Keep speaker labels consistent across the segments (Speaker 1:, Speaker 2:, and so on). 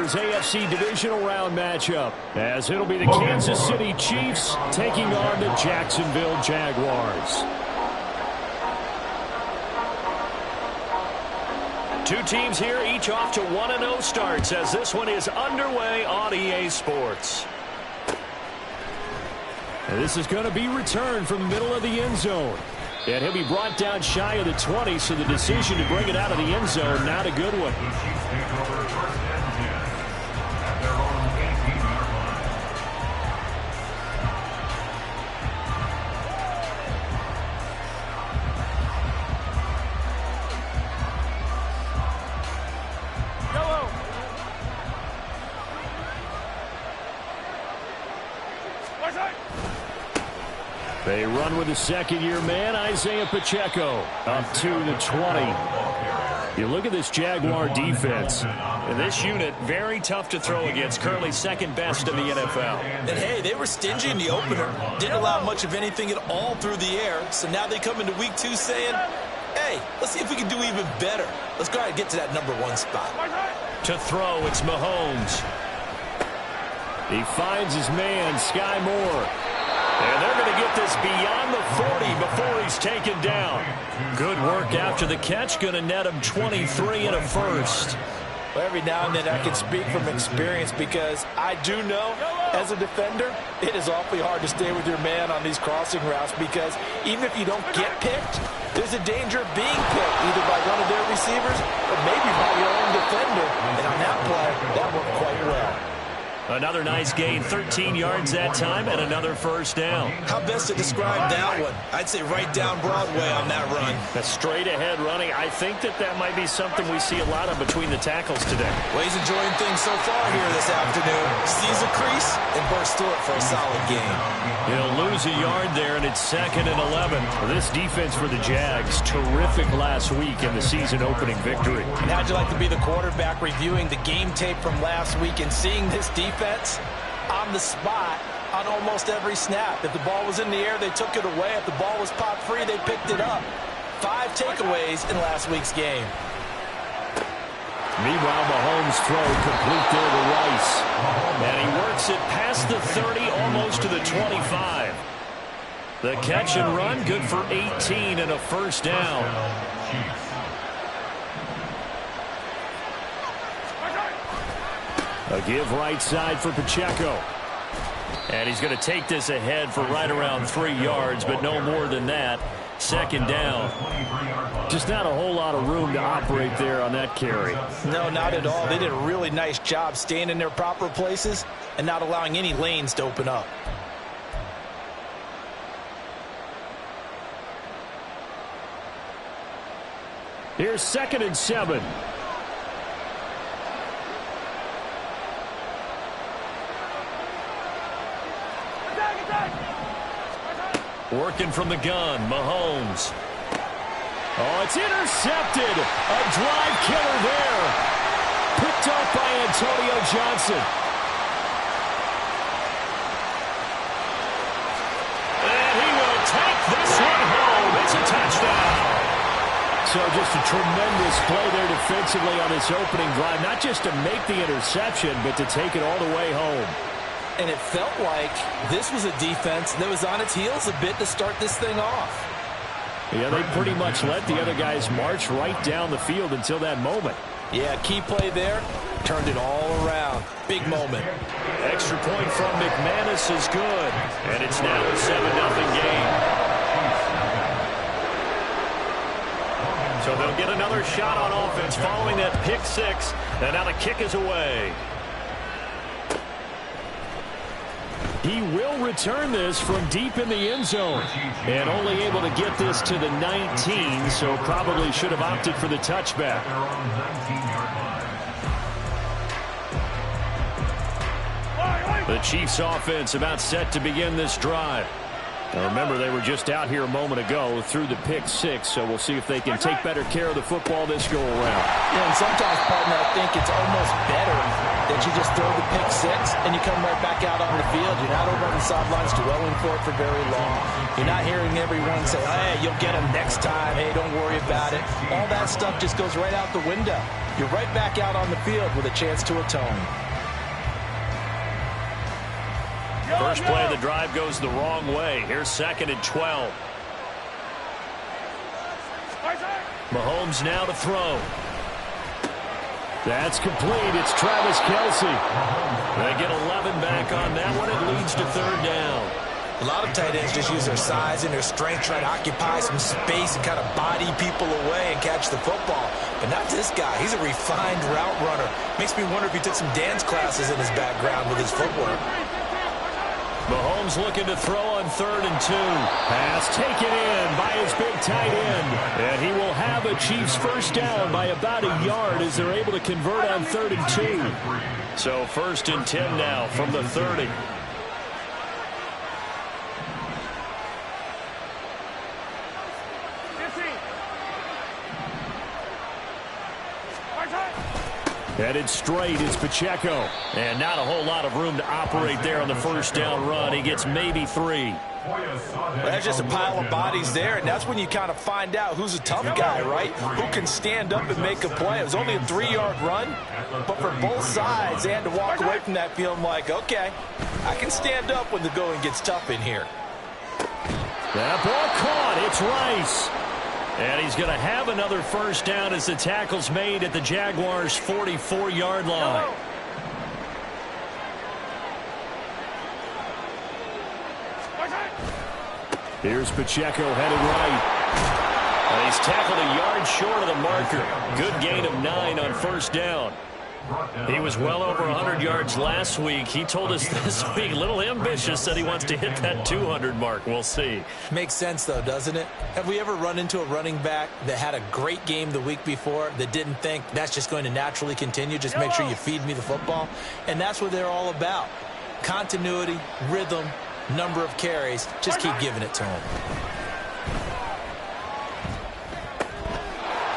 Speaker 1: Packers AFC Divisional Round matchup, as it'll be the Kansas City Chiefs taking on the Jacksonville Jaguars. Two teams here, each off to 1-0 starts as this one is underway on EA Sports. And this is going to be returned from the middle of the end zone. And he'll be brought down shy of the 20, so the decision to bring it out of the end zone, not a good one. They run with the second-year man, Isaiah Pacheco, up to the 20. You look at this Jaguar defense.
Speaker 2: And this unit, very tough to throw against, currently second best in the NFL.
Speaker 3: And, hey, they were stingy in the opener. Didn't allow much of anything at all through the air. So now they come into week 2 saying, hey, let's see if we can do even better. Let's go ahead and get to that #1 spot.
Speaker 2: To throw, it's Mahomes.
Speaker 1: He finds his man, Sky Moore. And they're going to get this beyond the 40 before he's taken down.
Speaker 2: Good work after the catch. Going to net him 23 and a first.
Speaker 3: Well, every now and then I can speak from experience because I do know, as a defender, it is awfully hard to stay with your man on these crossing routes because even if you don't get picked, there's a danger of being picked either by one of their receivers or maybe by your own defender. And on that play, that worked quite well.
Speaker 2: Another nice gain, 13 yards that time, and another first down.
Speaker 3: How best to describe that one? I'd say right down Broadway on that run.
Speaker 1: A straight-ahead running. I think that might be something we see a lot of between the tackles today.
Speaker 3: Well, he's enjoying things so far here this afternoon. Sees a crease and bursts through it for a solid gain.
Speaker 1: He'll lose a yard there, and it's 2nd and 11. This defense for the Jags, terrific last week in the season-opening victory.
Speaker 3: And how'd you like to be the quarterback reviewing the game tape from last week and seeing this defense on the spot on almost every snap? If the ball was in the air, they took it away. If the ball was popped free, they picked it up. 5 takeaways in last week's game.
Speaker 1: Meanwhile, Mahomes' throw complete there to Rice. And he works it past the 30, almost to the 25. The catch and run, good for 18 and a first down. A give right side for Pacheco. And he's going to take this ahead for right around 3 yards, but no more than that. 2nd down. Just not a whole lot of room to operate there on that carry.
Speaker 3: No, not at all. They did a really nice job staying in their proper places and not allowing any lanes to open up.
Speaker 1: Here's 2nd and 7. Working from the gun, Mahomes. Oh, it's intercepted. A drive killer there. Picked up by Antonio Johnson. And he will take this one home. It's a touchdown. So just a tremendous play there defensively on this opening drive. Not just to make the interception, but to take it all the way home.
Speaker 3: And it felt like this was a defense that was on its heels a bit to start this thing off.
Speaker 1: Yeah, they pretty much let the other guys march right down the field until that moment.
Speaker 3: Yeah, key play there. Turned it all around. Big moment.
Speaker 1: Extra point from McManus is good. And it's now a 7-0 game. So they'll get another shot on offense following that pick 6. And now the kick is away. He will return this from deep in the end zone. And only able to get this to the 19, so probably should have opted for the touchback. The Chiefs offense about set to begin this drive. Now remember, they were just out here a moment ago through the pick 6, so we'll see if they can take better care of the football this go-around.
Speaker 3: Yeah, and sometimes, partner, I think it's almost better that you just throw the pick 6 and you come right back out on the field. You're not over on the sidelines dwelling for it for very long. You're not hearing everyone say, hey, you'll get them next time. Hey, don't worry about it. All that stuff just goes right out the window. You're right back out on the field with a chance to atone.
Speaker 1: First play of the drive goes the wrong way. Here's 2nd and 12. Mahomes now to throw. That's complete. It's Travis Kelce. They get 11 back on that one. It leads to 3rd down.
Speaker 3: A lot of tight ends just use their size and their strength, try to occupy some space and kind of body people away and catch the football. But not this guy. He's a refined route runner. Makes me wonder if he took some dance classes in his background with his footwork.
Speaker 1: Mahomes looking to throw on 3rd and 2. Pass taken in by his big tight end. And he will have a Chiefs first down by about a yard as they're able to convert on 3rd and 2. So 1st and 10 now from the 30. Headed straight is Pacheco. And not a whole lot of room to operate there on the first down run. He gets maybe 3.
Speaker 3: Well, that's just a pile of bodies there, and that's when you kind of find out who's a tough guy, right? Who can stand up and make a play. It was only a 3-yard run, but for both sides, they had to walk away from that feeling like, okay, I can stand up when the going gets tough in here.
Speaker 1: That ball caught. It's Rice. And he's going to have another first down as the tackle's made at the Jaguars' 44-yard line. Here's Pacheco headed right. And he's tackled a yard short of the marker. Good gain of 9 on first down. He was well over 100 yards last week. He told us this week, a little ambitious, said he wants to hit that 200 mark. We'll see.
Speaker 3: Makes sense, though, doesn't it? Have we ever run into a running back that had a great game the week before that didn't think that's just going to naturally continue? Just make sure you feed me the football. And that's what they're all about. Continuity, rhythm, number of carries. Just keep giving it to him.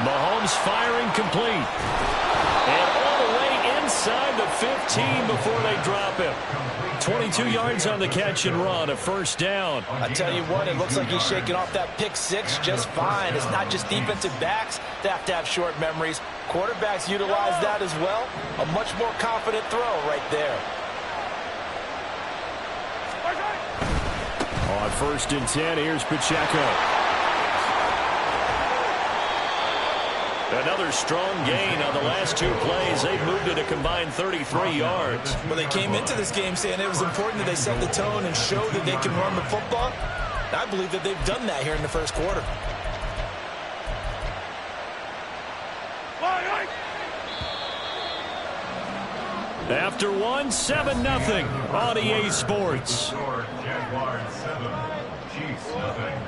Speaker 1: Mahomes firing complete. And all the way inside the 15 before they drop him. 22 yards on the catch and run, a first down.
Speaker 3: I tell you what, it looks like he's shaking off that pick 6 just fine. It's not just defensive backs that have to have short memories. Quarterbacks utilize that as well. A much more confident throw right there.
Speaker 1: On 1st and 10, here's Pacheco. Another strong gain on the last 2 plays. They've moved it a combined 33 yards.
Speaker 3: Well, they came into this game saying it was important that they set the tone and show that they can run the football. I believe that they've done that here in the first quarter.
Speaker 1: After 1, 7-0 on EA Sports.
Speaker 2: Jaguars 7, Chiefs nothing.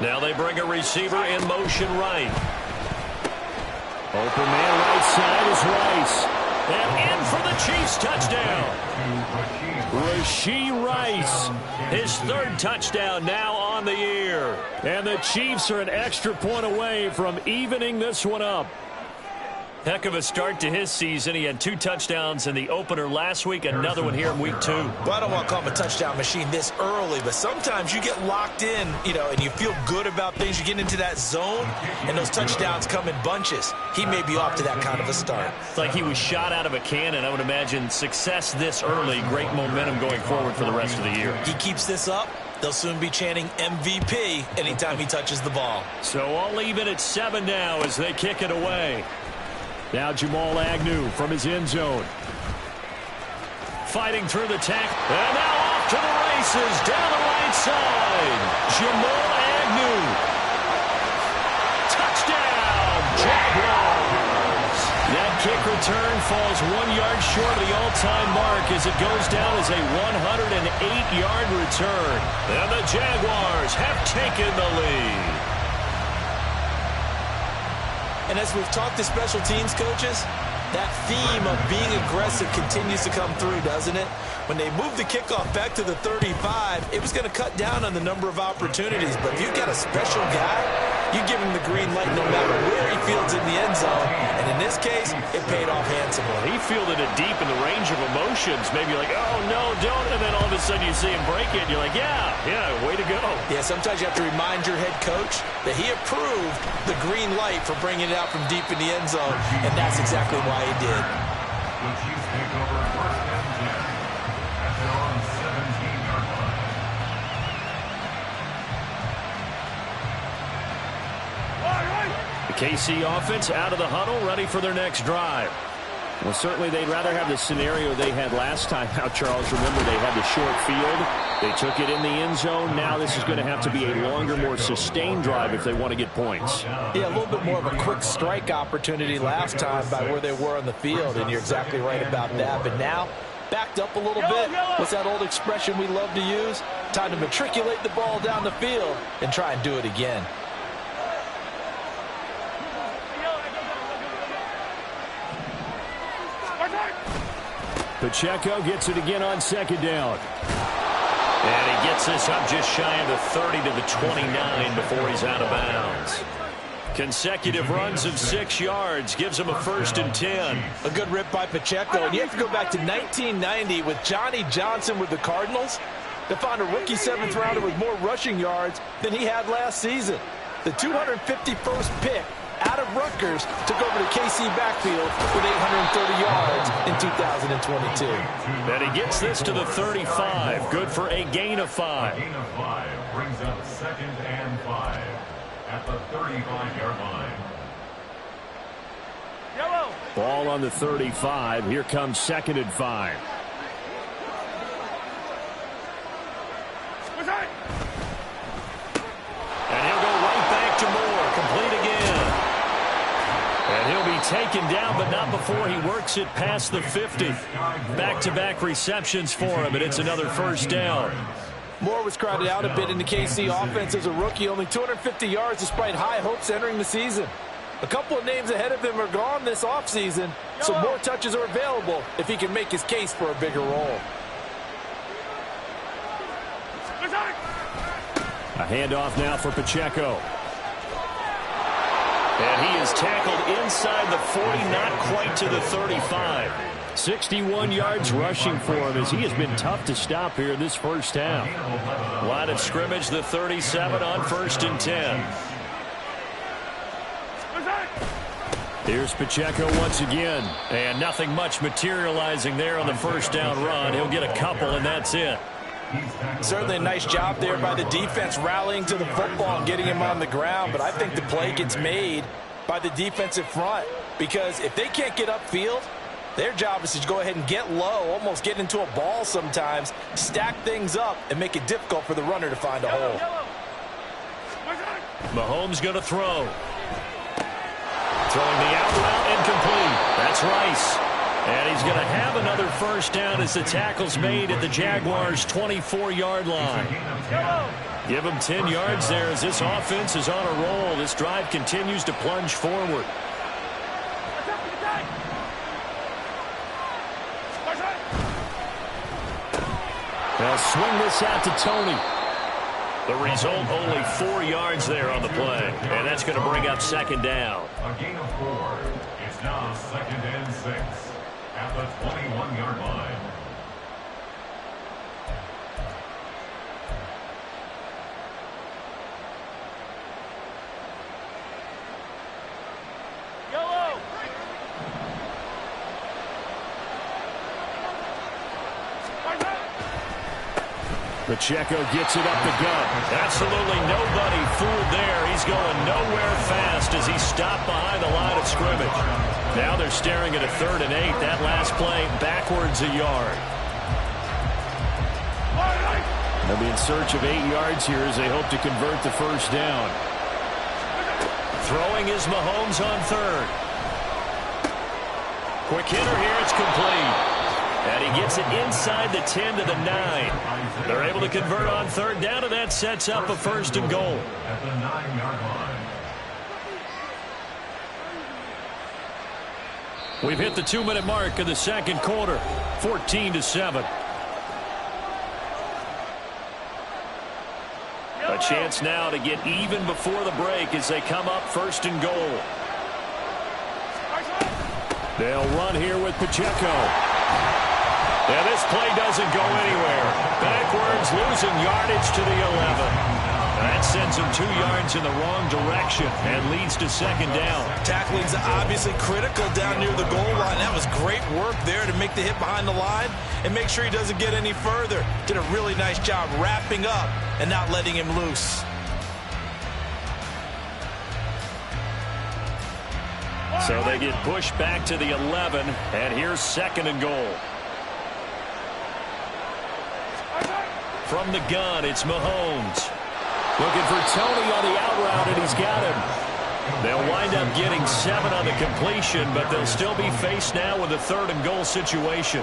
Speaker 1: Now they bring a receiver in motion right. Open man right side is Rice. And in for the Chiefs touchdown. Rashee Rice, his 3rd touchdown now on the year. And the Chiefs are an extra point away from evening this one up. Heck of a start to his season. He had 2 touchdowns in the opener last week, another one here in week 2.
Speaker 3: Well, I don't want to call him a touchdown machine this early, but sometimes you get locked in, and you feel good about things. You get into that zone, and those touchdowns come in bunches. He may be off to that kind of a start.
Speaker 1: It's like he was shot out of a cannon. I would imagine success this early, great momentum going forward for the rest of the year.
Speaker 3: He keeps this up, they'll soon be chanting MVP anytime he touches the ball.
Speaker 1: So all even at 7 now as they kick it away. Now Jamal Agnew from his end zone. Fighting through the tackle. And now off to the races down the right side. Jamal Agnew. Touchdown, Jaguars. That kick return falls 1 yard short of the all-time mark as it goes down as a 108-yard return. And the Jaguars have taken the lead.
Speaker 3: And as we've talked to special teams coaches, That theme of being aggressive continues to come through, doesn't it? When they moved the kickoff back to the 35, it was going to cut down on the number of opportunities. But if you've got a special guy, you give him the green light no matter where he fields in the end zone. And in this case, it paid off handsomely.
Speaker 1: He fielded it deep in the range of emotions. Maybe like, oh, no, don't. And then all of a sudden you see him break it. And you're like, yeah, way to go.
Speaker 3: Yeah, sometimes you have to remind your head coach that he approved the green light for bringing it out from deep in the end zone. And that's exactly why he did.
Speaker 4: The Chiefs take over first and 10 at their own 17-yard line.
Speaker 1: The KC offense out of the huddle, ready for their next drive. Well, certainly they'd rather have the scenario they had last time out, Charles. Remember, they had the short field. They took it in the end zone. Now this is going to have to be a longer, more sustained drive if they want to get points.
Speaker 3: Yeah, a little bit more of a quick strike opportunity last time by where they were on the field, and you're exactly right about that. But now, backed up a little bit. What's that old expression we love to use? Time to matriculate the ball down the field and try and do it again.
Speaker 1: Pacheco gets it again on second down.
Speaker 2: And he gets this up just shy of the 30 to the 29 before he's out of bounds. Consecutive runs of 6 yards gives him a 1st and 10.
Speaker 3: A good rip by Pacheco. And you have to go back to 1990 with Johnny Johnson with the Cardinals to find a rookie 7th rounder with more rushing yards than he had last season. The 251st pick out of Rutgers took over the KC backfield with 830 yards in 2022.
Speaker 2: And he gets this to the 35. Good for a gain of 5.
Speaker 4: A gain of 5 brings up 2nd and 5 at the 35-yard line.
Speaker 1: Ball on the 35. Here comes 2nd and 5.
Speaker 2: And he'll go right back to Moore. Complete again. And he'll be taken down, but not before he works it past the 50. Back-to-back receptions for him, and it's another 1st down.
Speaker 3: Moore was crowded out a bit in the KC offense as a rookie, only 250 yards despite high hopes entering the season. A couple of names ahead of him are gone this offseason, so more touches are available if he can make his case for a bigger role.
Speaker 1: A handoff now for Pacheco.
Speaker 2: And he is tackled inside the 40, not quite to the 35.
Speaker 1: 61 yards rushing for him as he has been tough to stop here this first half.
Speaker 2: Line of scrimmage, the 37 on 1st and 10.
Speaker 1: Here's Pacheco once again.
Speaker 2: And nothing much materializing there on the 1st down run. He'll get a couple, and that's it.
Speaker 3: Certainly a nice job there by the defense rallying to the football and getting him on the ground, but I think the play gets made by the defensive front because if they can't get upfield, their job is to go ahead and get low, almost get into a ball sometimes, stack things up, and make it difficult for the runner to find a hole.
Speaker 2: Mahomes going to throw. Throwing the out route incomplete. That's Rice. And he's going to have another 1st down as the tackle's made at the Jaguars' 24-yard line. Give him 10 yards there as this offense is on a roll. This drive continues to plunge forward.
Speaker 1: They'll swing this out to Tony.
Speaker 2: The result, only 4 yards there on the play. And that's going to bring up 2nd down.
Speaker 4: A gain of 4. It's now 2nd and 6 at the 21-yard line.
Speaker 1: Pacheco gets it up the gut.
Speaker 2: Absolutely nobody fooled there. He's going nowhere fast as he's stopped behind the line of scrimmage. Now they're staring at a 3rd and 8. That last play backwards a yard.
Speaker 1: They'll be in search of 8 yards here as they hope to convert the 1st down.
Speaker 2: Throwing is Mahomes on 3rd. Quick hitter here. It's complete. And he gets it inside the 10 to the 9. They're able to convert on 3rd down, and that sets up a 1st and goal.
Speaker 4: At the 9-yard line.
Speaker 1: We've hit the 2-minute mark of the second quarter, 14-7. A chance now to get even before the break as they come up first and goal. They'll run here with Pacheco. And this play doesn't go anywhere. Backwards, losing yardage to the 11. That sends him 2 yards in the wrong direction and leads to second down.
Speaker 3: Tackling's obviously critical down near the goal line. That was great work there to make the hit behind the line and make sure he doesn't get any further. Did a really nice job wrapping up and not letting him loose.
Speaker 1: So they get pushed back to the 11, and here's second and goal. From the gun, it's Mahomes. Looking for Tony on the out route, and he's got him. They'll wind up getting 7 on the completion, but they'll still be faced now with a third and goal situation.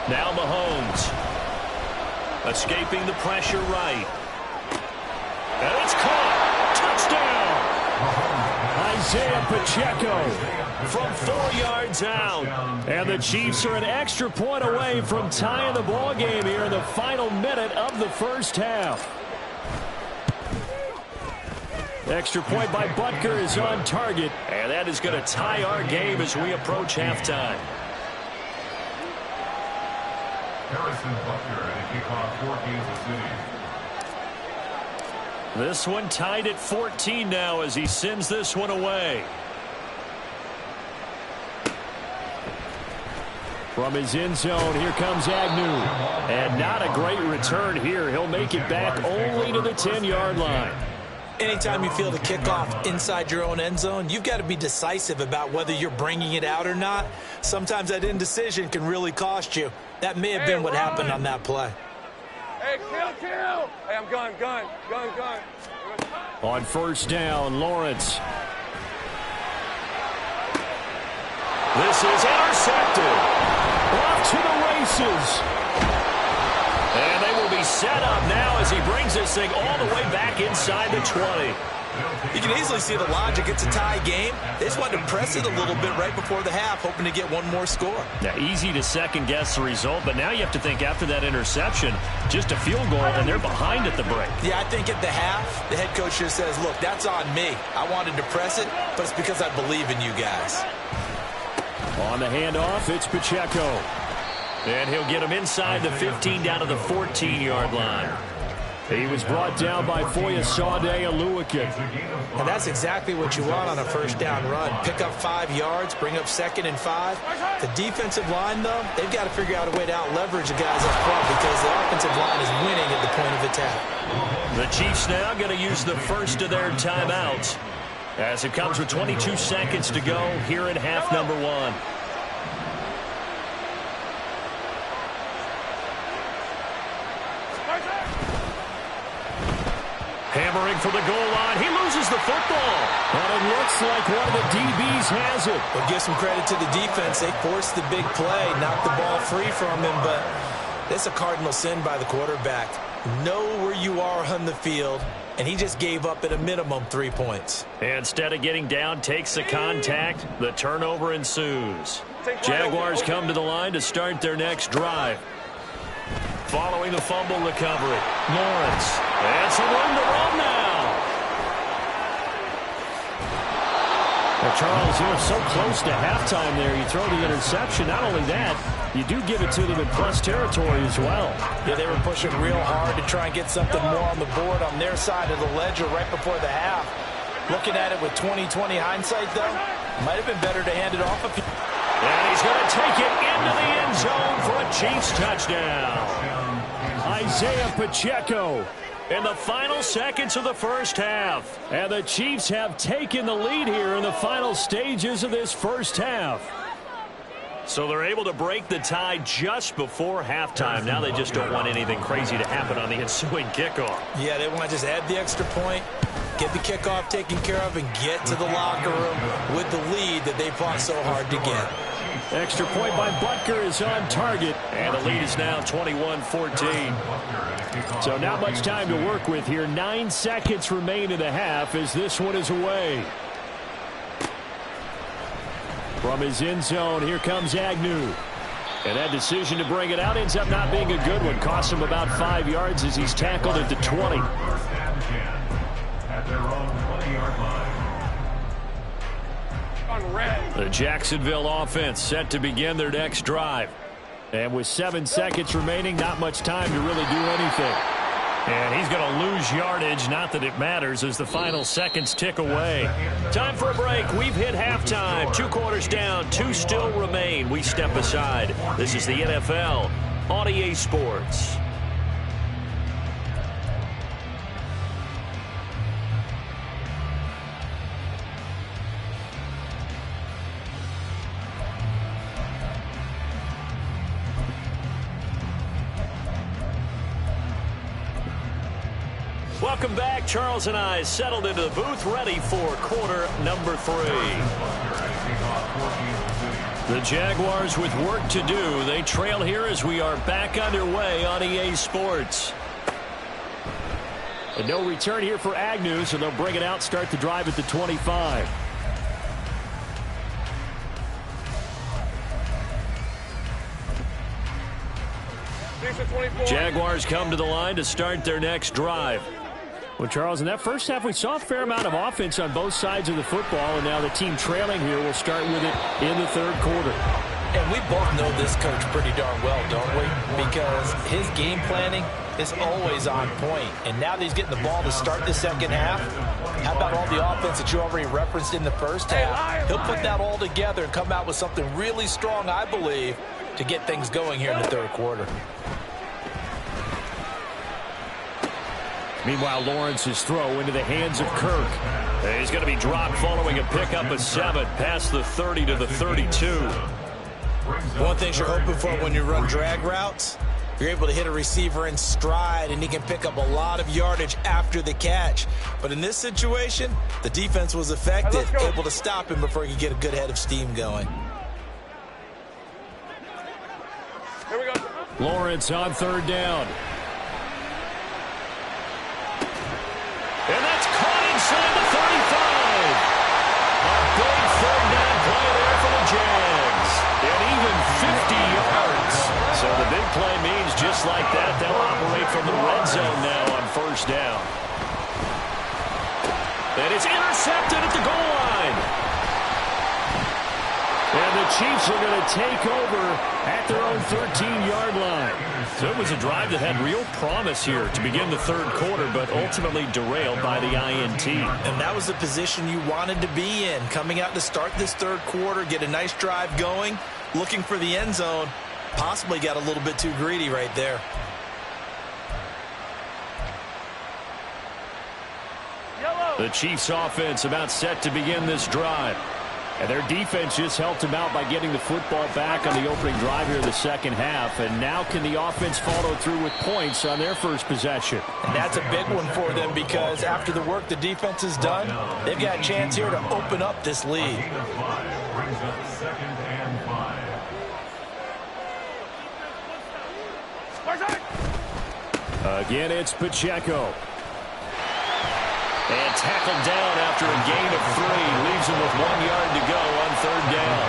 Speaker 1: Now Mahomes. Escaping the pressure right. And it's caught. Touchdown. Isaiah Pacheco from 4 yards out. And the Chiefs are an extra point away from tying the ball game here in the final minute of the first half. Extra point by Butker is on target. And that is going to tie our game as we approach halftime.
Speaker 4: Harrison Butker at a kickoff for Kansas City.
Speaker 1: This one tied at 14 now as he sends this one away. From his end zone, here comes Agnew. And not a great return here. He'll make it back only to the 10-yard line.
Speaker 3: Anytime you feel the kickoff inside your own end zone, you've got to be decisive about whether you're bringing it out or not. Sometimes that indecision can really cost you. That may have been what happened on that play.
Speaker 5: Hey, kill! Hey, I'm gun.
Speaker 1: On first down, Lawrence. This is intercepted. Off to the races. And they will be set up now as he brings this thing all the way back inside the 20.
Speaker 3: You can easily see the logic. It's a tie game. They just wanted to press it a little bit right before the half, hoping to get one more score.
Speaker 1: Now, easy to second-guess the result, but now you have to think after that interception, just a field goal, and they're behind at the break.
Speaker 3: Yeah, I think at the half, the head coach just says, look, that's on me. I wanted to press it, but it's because I believe in you guys.
Speaker 1: On the handoff, it's Pacheco. And he'll get him inside the 15 down to the 14-yard line. He was brought down by Foyesade Aluakin.
Speaker 3: And that's exactly what you want on a first down run. Pick up 5 yards, bring up 2nd and 5. The defensive line, though, they've got to figure out a way to out-leverage the guys up front because the offensive line is winning at the point of attack.
Speaker 1: The Chiefs now going to use the first of their timeouts as it comes with 22 seconds to go here in half number 1. Hammering for the goal line. He loses the football. And it looks like one of the DBs has it.
Speaker 3: We'll give some credit to the defense. They forced the big play, knocked the ball free from him, but it's a cardinal sin by the quarterback. Know where you are on the field, and he just gave up at a minimum 3 points.
Speaker 1: Instead of getting down, takes the contact. The turnover ensues. Jaguars come to the line to start their next drive. Following the fumble recovery, Lawrence. And some room to run now. Well, Charles, you're so close to halftime there. You throw the interception. Not only that, you do give it to them in plus territory as well.
Speaker 3: Yeah, they were pushing real hard to try and get something more on the board on their side of the ledger right before the half. Looking at it with 20/20 hindsight, though, might have been better to hand it off a few.
Speaker 1: And he's going to take it into the end zone for a Chiefs touchdown. Isaiah Pacheco in the final seconds of the first half. And the Chiefs have taken the lead here in the final stages of this first half. So they're able to break the tie just before halftime. Now they just don't want anything crazy to happen on the ensuing kickoff.
Speaker 3: Yeah, they want to just add the extra point, get the kickoff taken care of, and get to the locker room with the lead that they fought so hard to get.
Speaker 1: Extra point by Butker is on target.
Speaker 2: And the lead is now 21-14.
Speaker 1: So not much time to work with here. 9 seconds remain in the half as this one is away. From his end zone, here comes Agnew. And that decision to bring it out ends up not being a good one. Costs him about 5 yards as he's tackled at the 20.
Speaker 4: At their own 20-yard line.
Speaker 2: The Jacksonville offense set to begin their next drive.
Speaker 1: And with 7 seconds remaining, not much time to really do anything.
Speaker 2: And he's going to lose yardage, not that it matters, as the final seconds tick away. Time for a break. We've hit halftime. 2 quarters down, 2 still remain. We step aside. This is the NFL on EA Sports. Welcome back. Charles and I settled into the booth, ready for quarter number 3. The Jaguars with work to do. They trail here as we are back underway on EA Sports.
Speaker 1: And no return here for Agnew, so they'll bring it out, start the drive at the 25.
Speaker 2: Jaguars come to the line to start their next drive.
Speaker 1: Well, Charles, in that first half, we saw a fair amount of offense on both sides of the football, and now the team trailing here will start with it in the third quarter.
Speaker 3: And we both know this coach pretty darn well, don't we? Because his game planning is always on point. And now that he's getting the ball to start the second half, how about all the offense that you already referenced in the first half? He'll put that all together and come out with something really strong, I believe, to get things going here in the third quarter.
Speaker 1: Meanwhile, Lawrence's throw into the hands of Kirk.
Speaker 2: He's going to be dropped following a pickup of 7 past the 30 to the 32.
Speaker 3: One thing you're hoping for when you run drag routes, you're able to hit a receiver in stride, and he can pick up a lot of yardage after the catch. But in this situation, the defense was effective, able to stop him before he could get a good head of steam going.
Speaker 5: Here we go.
Speaker 1: Lawrence on third down.
Speaker 2: And that's caught inside the 35. A big third down play there for the Jags. And even 50 yards. So the big play means just like that, they'll operate from the red zone now on first down. And it's intercepted at the goal line.
Speaker 1: And the Chiefs are going to take over at their own 13-yard line.
Speaker 2: So it was a drive that had real promise here to begin the third quarter, but ultimately derailed by the INT.
Speaker 3: And that was the position you wanted to be in, coming out to start this third quarter, get a nice drive going, looking for the end zone. Possibly got a little bit too greedy right there.
Speaker 2: The Chiefs offense about set to begin this drive.
Speaker 1: And their defense just helped them out by getting the football back on the opening drive here in the second half. And now can the offense follow through with points on their first possession?
Speaker 3: And that's a big one for them because after the work the defense has done, they've got a chance here to open up this lead.
Speaker 4: Brings up 2nd and 5.
Speaker 1: Again, it's Pacheco.
Speaker 2: And tackled down after a gain of 3. Leaves him with 1 yard to go on third down.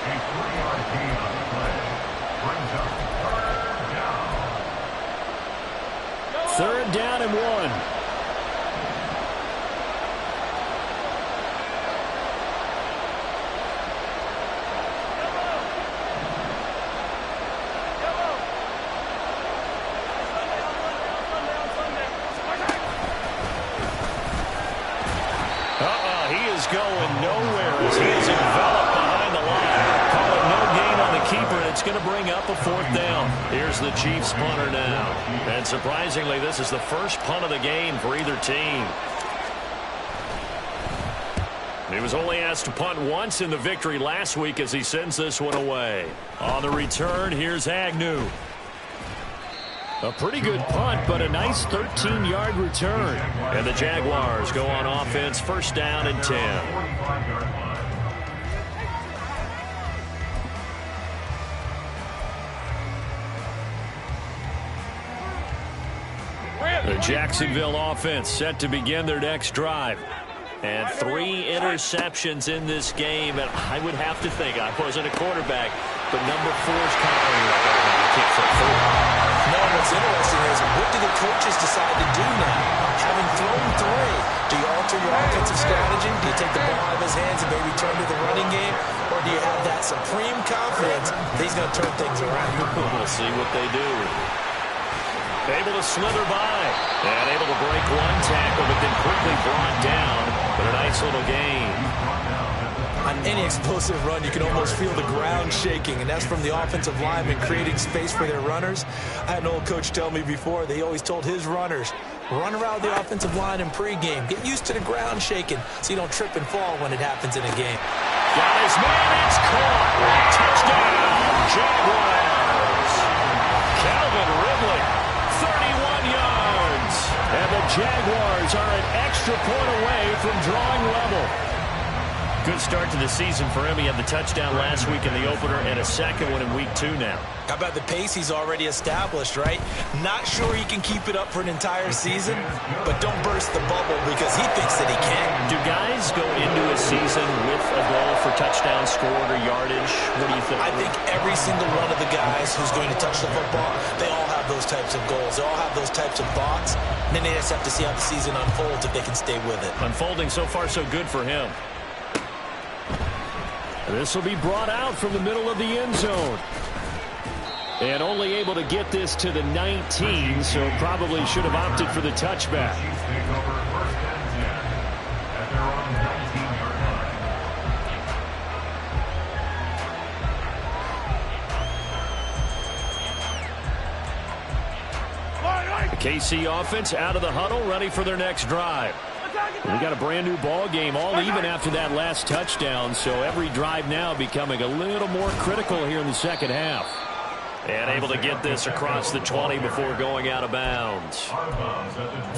Speaker 4: A 3-yard gain on the play. Brings up
Speaker 1: 3rd3rd
Speaker 4: down.
Speaker 1: down and 1.
Speaker 2: Going nowhere as he is enveloped behind the line. Call it no gain on the keeper, and it's going to bring up a 4th down. Here's the Chiefs punter now. And surprisingly, this is the first punt of the game for either team. He was only asked to punt once in the victory last week as he sends this one away. On the return, here's Agnew.
Speaker 1: A pretty good punt, but a nice 13-yard return. And the Jaguars go on offense, first down and 10. The Jacksonville offense set to begin their next drive. And 3 interceptions in this game. And I would have to think, I wasn't a quarterback, but number 4's covering right now. You can't flip forward.
Speaker 3: No, what's interesting is, what do the coaches decide to do now? Having thrown 3, do you alter your offensive strategy? Do you take the ball out of his hands and maybe turn to the running game? Or do you have that supreme confidence that he's going to turn things around?
Speaker 1: We'll see what they do. Able to slither by. And able to break 1 tackle, but then quickly brought down. But a nice little gain.
Speaker 3: On any explosive run, you can almost feel the ground shaking, and that's from the offensive linemen creating space for their runners. I had an old coach tell me before, they always told his runners, run around the offensive line in pregame. Get used to the ground shaking so you don't trip and fall when it happens in a game.
Speaker 1: Got his man, it's caught. Touchdown, Jaguars. Calvin Ridley, 31 yards. And the Jaguars are an extra point away from drawing level. Good start to the season for him. He had the touchdown last week in the opener and a second one in week 2 now.
Speaker 3: How about the pace he's already established, right? Not sure he can keep it up for an entire season, but don't burst the bubble because he thinks that he can.
Speaker 1: Do guys go into a season with a goal for touchdown scored or yardage? What do you think?
Speaker 3: I think every single one of the guys who's going to touch the football, they all have those types of goals. They all have those types of thoughts. And then they just have to see how the season unfolds if they can stay with it.
Speaker 1: Unfolding so far so good for him. This will be brought out from the middle of the end zone. And only able to get this to the 19, so probably should have opted for the touchback. The KC offense out of the huddle, ready for their next drive. We got a brand new ball game, all even after that last touchdown, so every drive now becoming a little more critical here in the second half. And able to get this across the 20 before going out of bounds.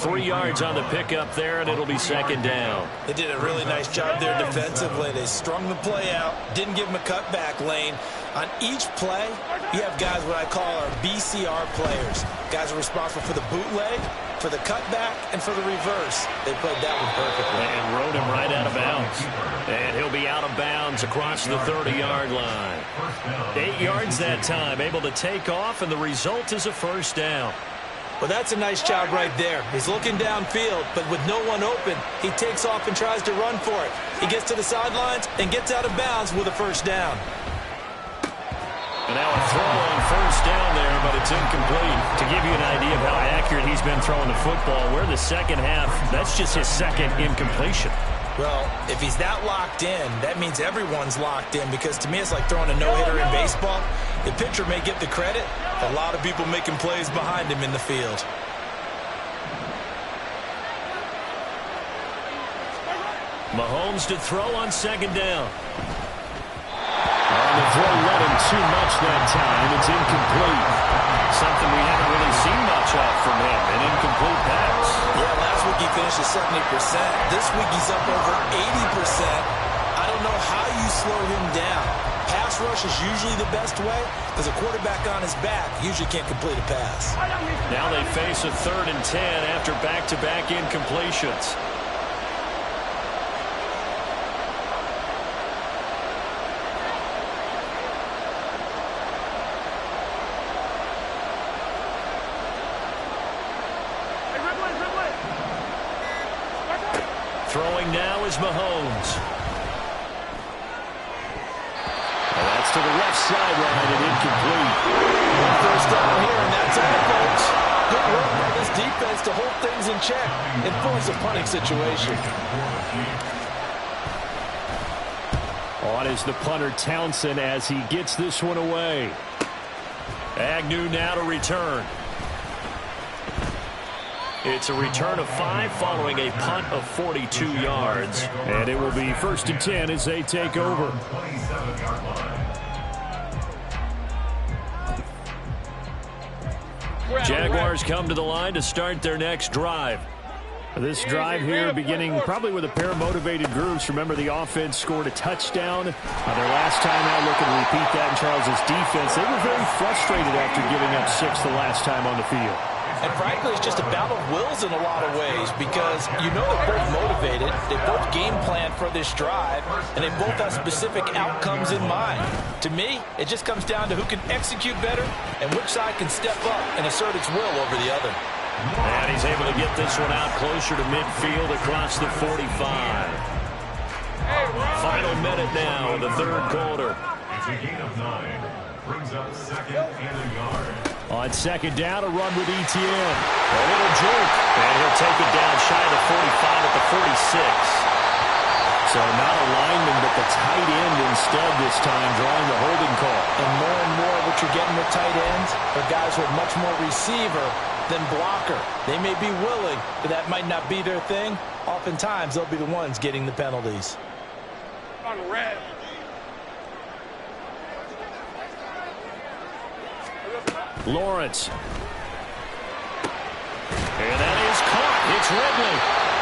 Speaker 1: 3 yards on the pickup there, and it'll be second down.
Speaker 3: They did a really nice job there defensively. They strung the play out, didn't give him a cutback lane. On each play, you have guys what I call our BCR players. Guys are responsible for the bootleg, for the cutback, and for the reverse. They played that one perfectly.
Speaker 1: And rode him right out of bounds. And he'll be out of bounds across the 30-yard line. 8 yards that time, able to take off, and the result is a first down.
Speaker 3: Well, that's a nice job right there. He's looking downfield, but with no one open, he takes off and tries to run for it. He gets to the sidelines and gets out of bounds with a first down.
Speaker 1: And now a throw on first down there, but it's incomplete. To give you an idea of how accurate he's been throwing the football, we're the second half. That's just his second incompletion.
Speaker 3: Well, if he's that locked in, that means everyone's locked in, because to me it's like throwing a no-hitter in baseball. The pitcher may get the credit, a lot of people making plays behind him in the field.
Speaker 1: Mahomes to throw on second down. And the throw led him too much that time. It's incomplete. Something we haven't really seen much of from him, an incomplete pass.
Speaker 3: Yeah, last week he finished at 70%. This week he's up over 80%. I don't know how you slow him down. Pass rush is usually the best way, because a quarterback on his back usually can't complete a pass.
Speaker 1: Now they face a 3rd and 10 after back-to-back incompletions. Throwing now is Mahomes. And that's to the left sideline and incomplete.
Speaker 3: First down here, and that's it, folks. Good work by this defense to hold things in check and force a punting situation.
Speaker 1: On is the punter Townsend as he gets this one away. Agnew now to return. It's a return of 5 following a punt of 42 yards. And it will be 1st and 10 as they take over.
Speaker 2: Jaguars come to the line to start their next drive.
Speaker 1: This drive here beginning probably with a pair of motivated groups. Remember, the offense scored a touchdown. Their last time out, looking to repeat that in Charles' defense. They were very frustrated after giving up 6 the last time on the field.
Speaker 3: And frankly, it's just a battle of wills in a lot of ways because you know they're both motivated, they both game plan for this drive, and they both have specific outcomes in mind. To me, it just comes down to who can execute better and which side can step up and assert its will over the other.
Speaker 2: And he's able to get this one out closer to midfield across the 45. Final minute now in the third quarter.
Speaker 4: It's a gain of 9. Brings up 2nd and a yard.
Speaker 1: On 2nd down, a run with ETN.
Speaker 2: A little jerk. And he'll take it down shy of the 45 at the 46.
Speaker 1: So not a lineman, but the tight end instead this time, drawing the holding call.
Speaker 3: And more what you're getting with tight ends are guys who are much more receiver than blocker. They may be willing, but that might not be their thing. Oftentimes, they'll be the ones getting the penalties.
Speaker 5: On red.
Speaker 1: Lawrence.
Speaker 2: And that is caught. It's Ridley.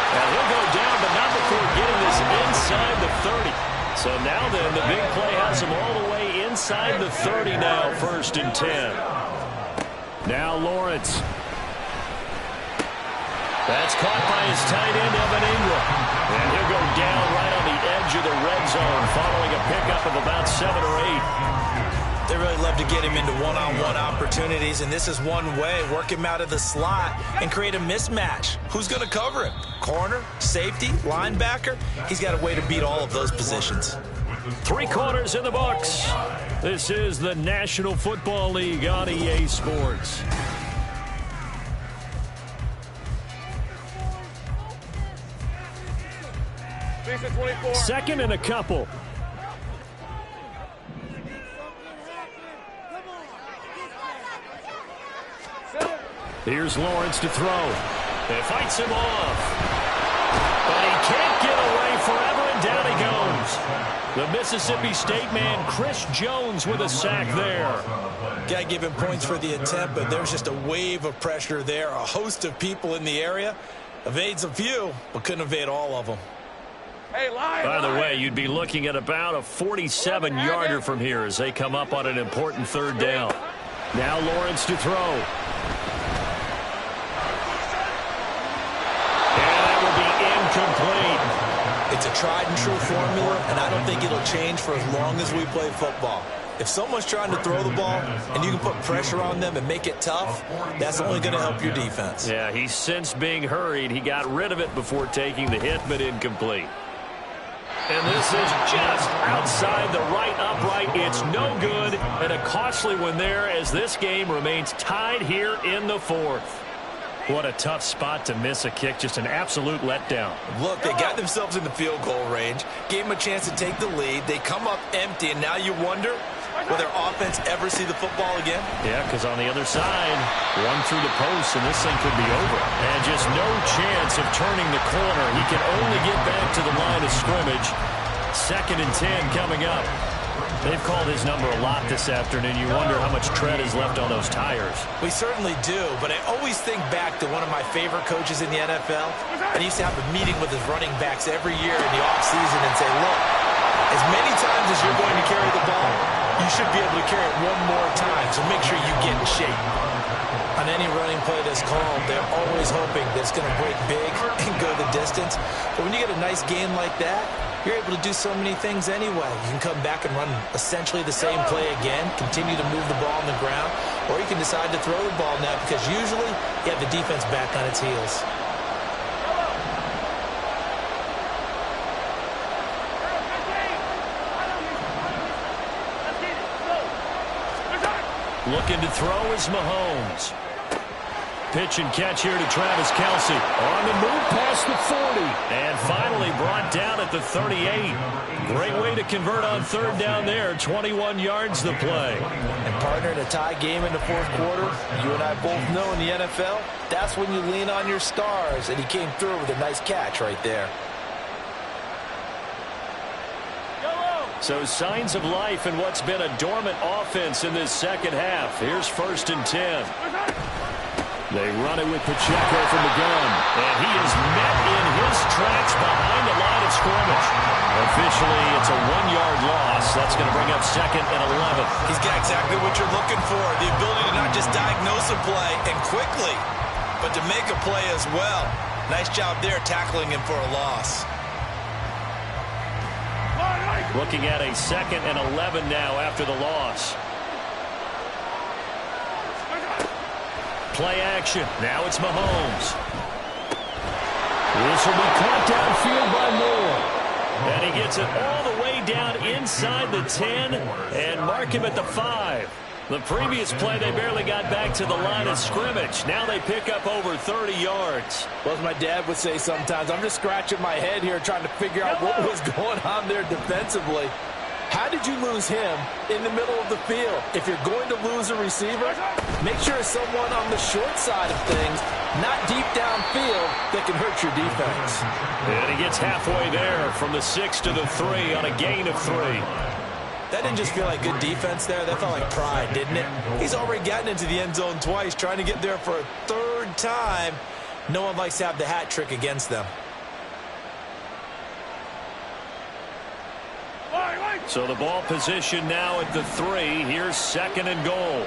Speaker 2: And he'll go down, but not before getting this inside the 30. So now then, the big play has him all the way inside the 30 now, 1st and 10.
Speaker 1: Now Lawrence.
Speaker 2: That's caught by his tight end, Evan Ingram. And he'll go down right on the edge of the red zone following a pickup of about 7 or 8.
Speaker 3: They really love to get him into one-on-one opportunities, and this is one way. Work him out of the slot and create a mismatch. Who's going to cover him? Corner, safety, linebacker? He's got a way to beat all of those positions.
Speaker 2: 3 quarters in the books. This is the National Football League on EA Sports.
Speaker 1: Second and a couple. Here's Lawrence to throw.
Speaker 2: It fights him off. But he can't get away forever, and down he goes. The Mississippi State man, Chris Jones, with a sack there.
Speaker 3: Got to give him points for the attempt, but there's just a wave of pressure there. A host of people in the area. Evades a few, but couldn't evade all of them.
Speaker 5: Hey,
Speaker 2: By the way, you'd be looking at about a 47-yarder from here as they come up on an important 3rd down.
Speaker 1: Now Lawrence to throw.
Speaker 2: Complete.
Speaker 3: It's a tried-and-true formula, and I don't think it'll change for as long as we play football. If someone's trying to throw the ball and you can put pressure on them and make it tough, that's only going to help your defense.
Speaker 2: Yeah, he's since being hurried. He got rid of it before taking the hit, but incomplete. And this is just outside the right upright. It's no good, and a costly one there as this game remains tied here in the 4th.
Speaker 1: What a tough spot to miss a kick. Just an absolute letdown.
Speaker 3: Look, they got themselves in the field goal range, gave them a chance to take the lead. They come up empty, and now you wonder, will their offense ever see the football again?
Speaker 1: Yeah, because on the other side, one through the post, and this thing could be over.
Speaker 2: And just no chance of turning the corner. He can only get back to the line of scrimmage. 2nd and 10 coming up.
Speaker 1: They've called his number a lot this afternoon. You wonder how much tread is left on those tires.
Speaker 3: We certainly do, but I always think back to one of my favorite coaches in the NFL. And he used to have a meeting with his running backs every year in the offseason and say, look, as many times as you're going to carry the ball, you should be able to carry it one more time, so make sure you get in shape. On any running play that's called, they're always hoping that it's going to break big and go the distance. But when you get a nice gain like that, you're able to do so many things anyway. You can come back and run essentially the same play again, continue to move the ball on the ground, or you can decide to throw the ball now because usually you have the defense back on its heels.
Speaker 2: Looking to throw is Mahomes. Pitch and catch here to Travis Kelce. On the move past the 40. And finally brought down at the 38. Great way to convert on 3rd down there. 21 yards the play.
Speaker 3: And partner, in a tie game in the 4th quarter, you and I both know in the NFL, that's when you lean on your stars. And he came through with a nice catch right there.
Speaker 2: So signs of life in what's been a dormant offense in this 2nd half. Here's 1st and 10.
Speaker 1: They run it with Pacheco from the gun.
Speaker 2: And he is met in his tracks behind the line of scrimmage. Officially, it's a 1-yard loss. That's going to bring up 2nd and 11.
Speaker 3: He's got exactly what you're looking for, the ability to not just diagnose a play and quickly, but to make a play as well. Nice job there tackling him for a loss.
Speaker 2: Looking at a 2nd and 11 now after the loss. Play action. Now it's Mahomes.
Speaker 1: This will be caught downfield by Moore.
Speaker 2: And he gets it all the way down inside the 10 and mark him at the 5. The previous play, they barely got back to the line of scrimmage. Now they pick up over 30 yards.
Speaker 3: Well, as my dad would say sometimes, I'm just scratching my head here trying to figure out what was going on there defensively. How did you lose him in the middle of the field? If you're going to lose a receiver, make sure it's someone on the short side of things, not deep downfield, that can hurt your defense.
Speaker 2: And he gets halfway there from the 6 to the 3 on a gain of 3.
Speaker 3: That didn't just feel like good defense there. That felt like pride, didn't it? He's already gotten into the end zone twice, trying to get there for a 3rd time. No one likes to have the hat trick against them.
Speaker 2: So the ball position now at the 3. Here's 2nd and goal.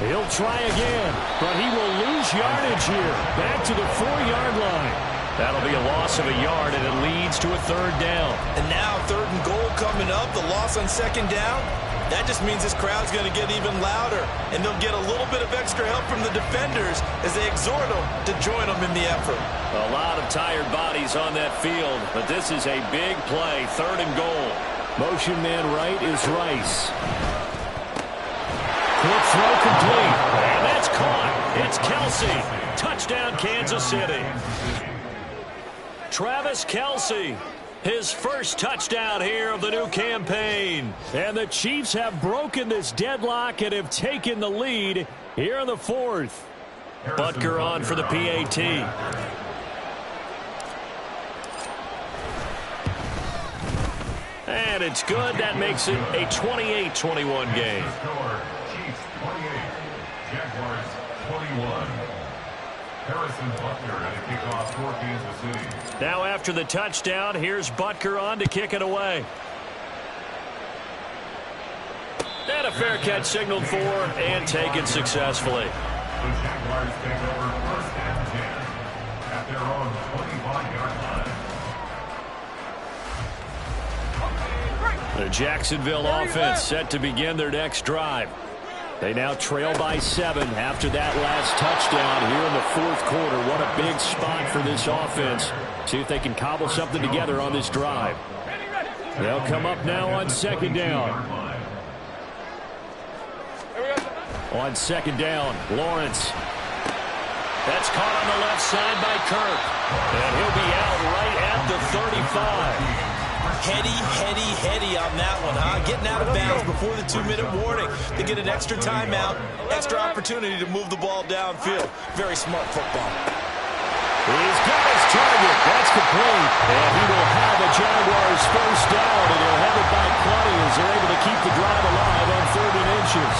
Speaker 1: He'll try again, but he will lose yardage here. Back to the 4-yard line.
Speaker 2: That'll be a loss of a yard, and it leads to a 3rd down.
Speaker 3: And now 3rd and goal coming up. The loss on 2nd down. That just means this crowd's going to get even louder, and they'll get a little bit of extra help from the defenders as they exhort them to join them in the effort.
Speaker 2: A lot of tired bodies on that field, but this is a big play, 3rd and goal.
Speaker 1: Motion man right is Rice. Quick throw complete.
Speaker 2: And that's caught. It's Kelsey. Touchdown, Kansas City. Travis Kelsey. His first touchdown here of the new campaign.
Speaker 1: And the Chiefs have broken this deadlock and have taken the lead here in the 4th.
Speaker 2: Butker on for the PAT. And it's good. That makes it a 28-21 game.
Speaker 4: Chiefs 28, Jaguars 21. Harrison Butker at a kickoff for Kansas City.
Speaker 2: Now after the touchdown, here's Butker on to kick it away. And a fair catch signaled for and taken successfully.
Speaker 4: The Jaguars take over 1st and 10 at their own 25-yard line.
Speaker 1: The Jacksonville offense set to begin their next drive. They now trail by 7 after that last touchdown here in the 4th quarter. What a big spot for this offense. See if they can cobble something together on this drive. They'll come up now on 2nd down. On 2nd down, Lawrence.
Speaker 2: That's caught on the left side by Kirk. And he'll be out right at the 35.
Speaker 3: Heady on that one, huh? Getting out of bounds before the 2-minute warning. They get an extra timeout, extra opportunity to move the ball downfield. Very smart football.
Speaker 1: He's got his target. That's complete. And he will have the Jaguars first down, and he'll have it by plenty as they're able to keep the drive alive on 3rd and inches.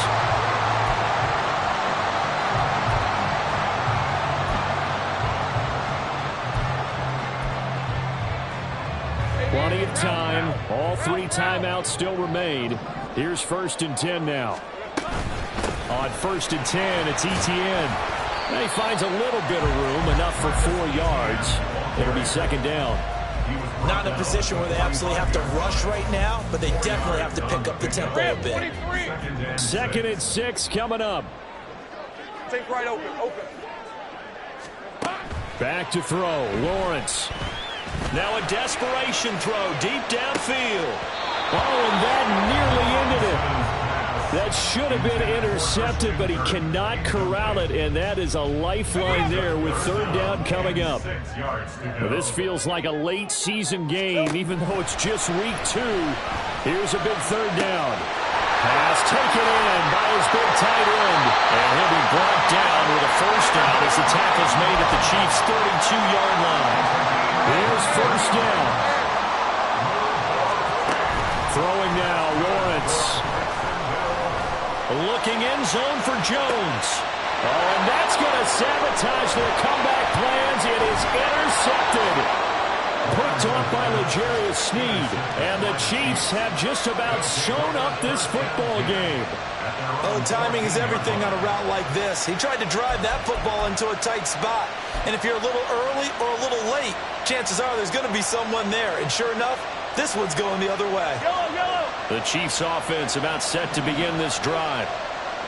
Speaker 1: Plenty of time. All 3 timeouts still remain. Here's 1st and 10 now. On 1st and 10, it's Etienne. And he finds a little bit of room, enough for 4 yards. It'll be 2nd down.
Speaker 3: Not in a position where they absolutely have to rush right now, but they definitely have to pick up the tempo a bit.
Speaker 1: 2nd and 6 coming up.
Speaker 5: Take right open.
Speaker 1: Back to throw. Lawrence.
Speaker 2: Now a desperation throw deep downfield.
Speaker 1: Oh, and that nearly ended it. That should have been intercepted, but he cannot corral it, and that is a lifeline there with 3rd down coming up. Well, this feels like a late season game, even though it's just week 2. Here's a big 3rd down. Pass taken in by his big tight end.
Speaker 2: And he'll be brought down with a first down as the tackle's made at the Chiefs' 32-yard line.
Speaker 1: Here's 1st down. Throwing now, Lawrence. Looking in zone for Jones. Oh, and that's going to sabotage their comeback plans. It is intercepted. Picked off by L'Jarius Sneed. And the Chiefs have just about sewn up this football game.
Speaker 3: Oh, timing is everything on a route like this. He tried to drive that football into a tight spot. And if you're a little early or a little late, chances are there's going to be someone there. And sure enough, this one's going the other way.
Speaker 1: The Chiefs offense about set to begin this drive.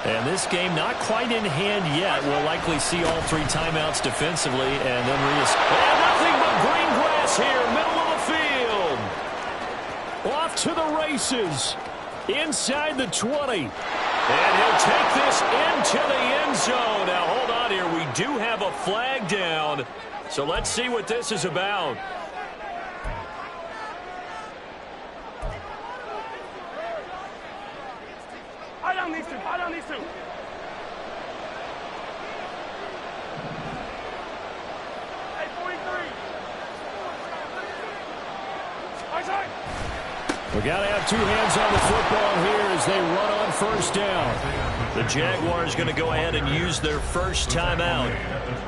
Speaker 1: And this game not quite in hand yet. We'll likely see all 3 timeouts defensively and then and nothing but green grass here, middle of the field. Off to the races. Inside the 20. And he'll take this into the end zone. Now hold on here. We do have a flag down. So let's see what this is about.
Speaker 5: I don't need to. Hey, 43.
Speaker 1: We got to have 2 hands on the football here as they run on first down. The Jaguars going to go ahead and use their first timeout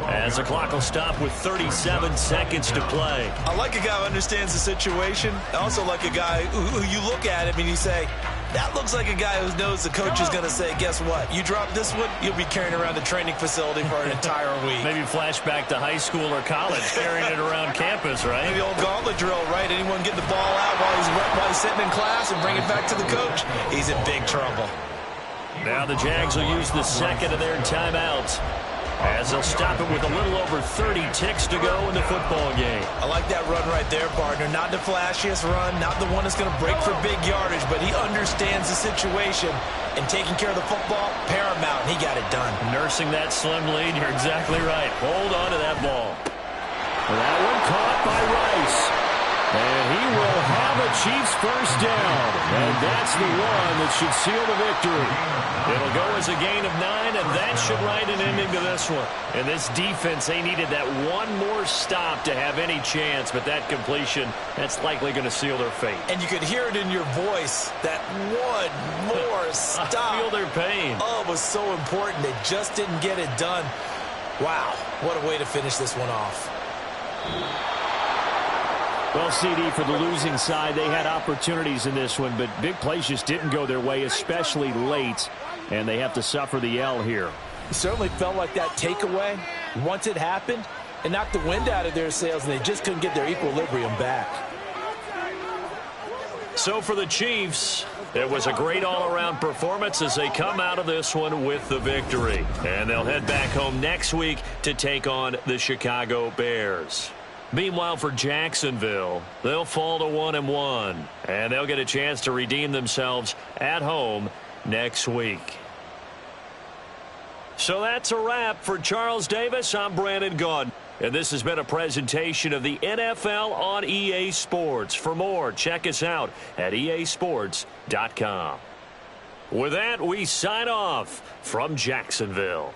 Speaker 1: as the clock will stop with 37 seconds to play.
Speaker 3: I like a guy who understands the situation. I also like a guy who you look at him and you say, that looks like a guy who knows the coach is going to say, guess what? You drop this one, you'll be carrying around the training facility for an entire week.
Speaker 1: Maybe flashback to high school or college, carrying it around campus, right?
Speaker 3: Maybe the old gauntlet drill, right? Anyone get the ball out while he's sitting in class and bring it back to the coach? He's in big trouble.
Speaker 1: Now the Jags will use the second of their timeouts as they'll stop it with a little over 30 ticks to go in the football game.
Speaker 3: I like that run right there, partner. Not the flashiest run, not the one that's going to break for big yardage, but he understands the situation, and taking care of the football, paramount, and he got it done.
Speaker 1: Nursing that slim lead, you're exactly right. Hold on to that ball. That one caught by Rice. And he will have a Chiefs first down. And that's the one that should seal the victory. It'll go as a gain of 9, and that should write an ending to this one. And this defense, they needed that one more stop to have any chance, but that completion, that's likely going to seal their fate. And
Speaker 3: you could hear it in your voice, that one more stop.
Speaker 1: I feel their pain.
Speaker 3: Oh, it was so important. They just didn't get it done. Wow, what a way to finish this one off.
Speaker 1: Well, CD, for the losing side, they had opportunities in this one, but big plays just didn't go their way, especially late, and they have to suffer the L here.
Speaker 3: It certainly felt like that takeaway, once it happened, it knocked the wind out of their sails, and they just couldn't get their equilibrium back.
Speaker 1: So for the Chiefs, it was a great all-around performance as they come out of this one with the victory. And they'll head back home next week to take on the Chicago Bears. Meanwhile, for Jacksonville, they'll fall to 1-1, and they'll get a chance to redeem themselves at home next week. So that's a wrap for Charles Davis. I'm Brandon Gaudin, and this has been a presentation of the NFL on EA Sports. For more, check us out at easports.com. With that, we sign off from Jacksonville.